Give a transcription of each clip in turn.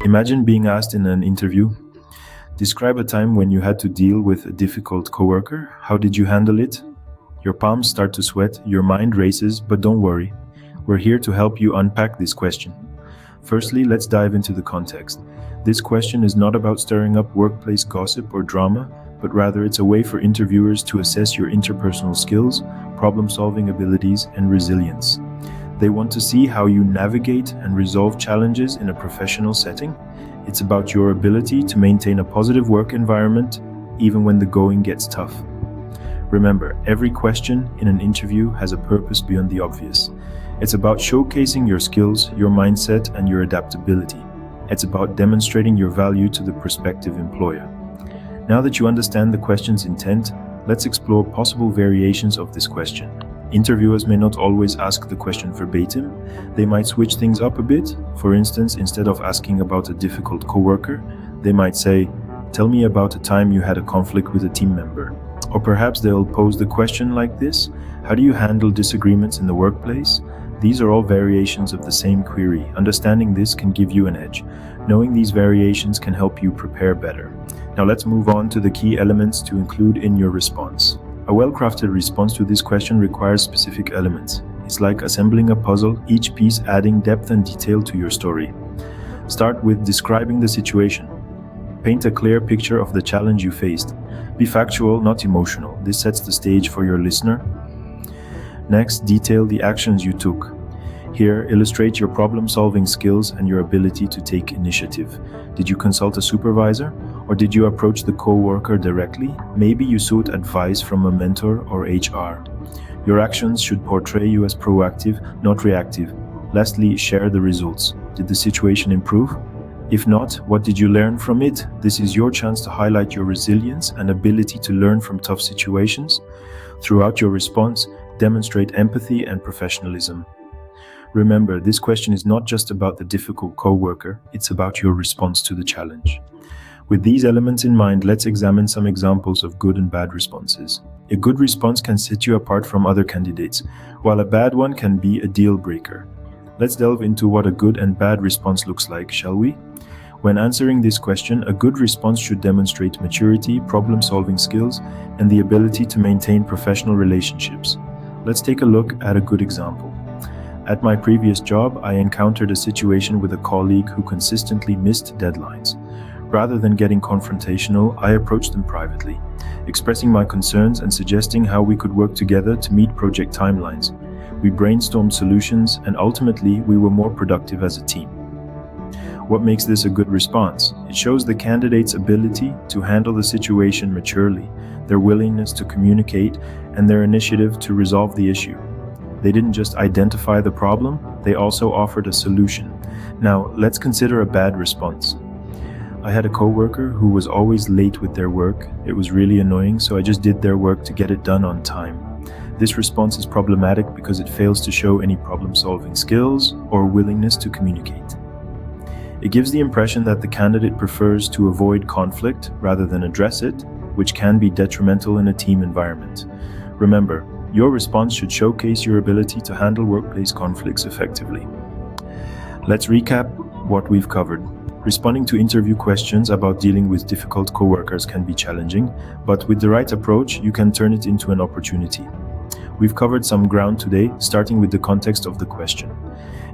Imagine being asked in an interview, describe a time when you had to deal with a difficult coworker. How did you handle it? Your palms start to sweat, your mind races, but don't worry. We're here to help you unpack this question. Firstly, let's dive into the context. This question is not about stirring up workplace gossip or drama, but rather it's a way for interviewers to assess your interpersonal skills, problem-solving abilities, and resilience. They want to see how you navigate and resolve challenges in a professional setting. It's about your ability to maintain a positive work environment, even when the going gets tough. Remember, every question in an interview has a purpose beyond the obvious. It's about showcasing your skills, your mindset, and your adaptability. It's about demonstrating your value to the prospective employer. Now that you understand the question's intent, let's explore possible variations of this question. Interviewers may not always ask the question verbatim. They might switch things up a bit. For instance, instead of asking about a difficult coworker, they might say, "Tell me about a time you had a conflict with a team member." Or perhaps they'll pose the question like this: "How do you handle disagreements in the workplace?" These are all variations of the same query. Understanding this can give you an edge. Knowing these variations can help you prepare better. Now let's move on to the key elements to include in your response. A well-crafted response to this question requires specific elements. It's like assembling a puzzle, each piece adding depth and detail to your story. Start with describing the situation. Paint a clear picture of the challenge you faced. Be factual, not emotional. This sets the stage for your listener. Next, detail the actions you took. Here, illustrate your problem-solving skills and your ability to take initiative. Did you consult a supervisor? Or did you approach the coworker directly? Maybe you sought advice from a mentor or HR. Your actions should portray you as proactive, not reactive. Lastly, share the results. Did the situation improve? If not, what did you learn from it? This is your chance to highlight your resilience and ability to learn from tough situations. Throughout your response, demonstrate empathy and professionalism. Remember, this question is not just about the difficult coworker, it's about your response to the challenge. With these elements in mind, let's examine some examples of good and bad responses. A good response can set you apart from other candidates, while a bad one can be a deal breaker. Let's delve into what a good and bad response looks like, shall we? When answering this question, a good response should demonstrate maturity, problem-solving skills, and the ability to maintain professional relationships. Let's take a look at a good example. At my previous job, I encountered a situation with a colleague who consistently missed deadlines. Rather than getting confrontational, I approached them privately, expressing my concerns and suggesting how we could work together to meet project timelines. We brainstormed solutions, and ultimately, we were more productive as a team. What makes this a good response? It shows the candidate's ability to handle the situation maturely, their willingness to communicate, and their initiative to resolve the issue. They didn't just identify the problem, they also offered a solution. Now, let's consider a bad response. I had a coworker who was always late with their work. It was really annoying, so I just did their work to get it done on time. This response is problematic because it fails to show any problem-solving skills or willingness to communicate. It gives the impression that the candidate prefers to avoid conflict rather than address it, which can be detrimental in a team environment. Remember, your response should showcase your ability to handle workplace conflicts effectively. Let's recap what we've covered. Responding to interview questions about dealing with difficult coworkers can be challenging, but with the right approach, you can turn it into an opportunity. We've covered some ground today, starting with the context of the question.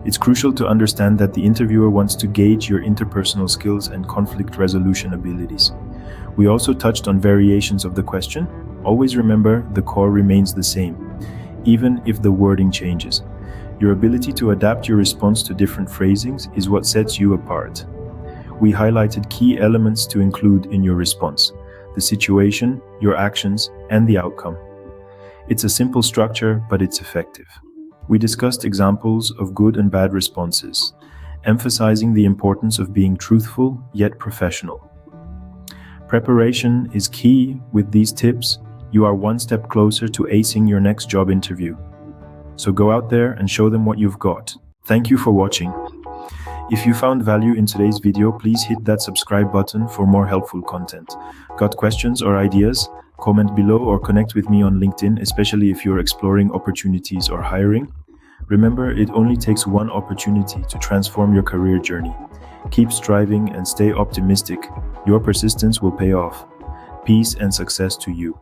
It's crucial to understand that the interviewer wants to gauge your interpersonal skills and conflict resolution abilities. We also touched on variations of the question. Always remember, the core remains the same, even if the wording changes. Your ability to adapt your response to different phrasings is what sets you apart. We highlighted key elements to include in your response: the situation, your actions, and the outcome. It's a simple structure, but it's effective. We discussed examples of good and bad responses, emphasizing the importance of being truthful yet professional. Preparation is key. With these tips, you are one step closer to acing your next job interview. So go out there and show them what you've got. Thank you for watching. If you found value in today's video, please hit that subscribe button for more helpful content. Got questions or ideas? Comment below or connect with me on LinkedIn, especially if you're exploring opportunities or hiring. Remember, it only takes one opportunity to transform your career journey. Keep striving and stay optimistic. Your persistence will pay off. Peace and success to you.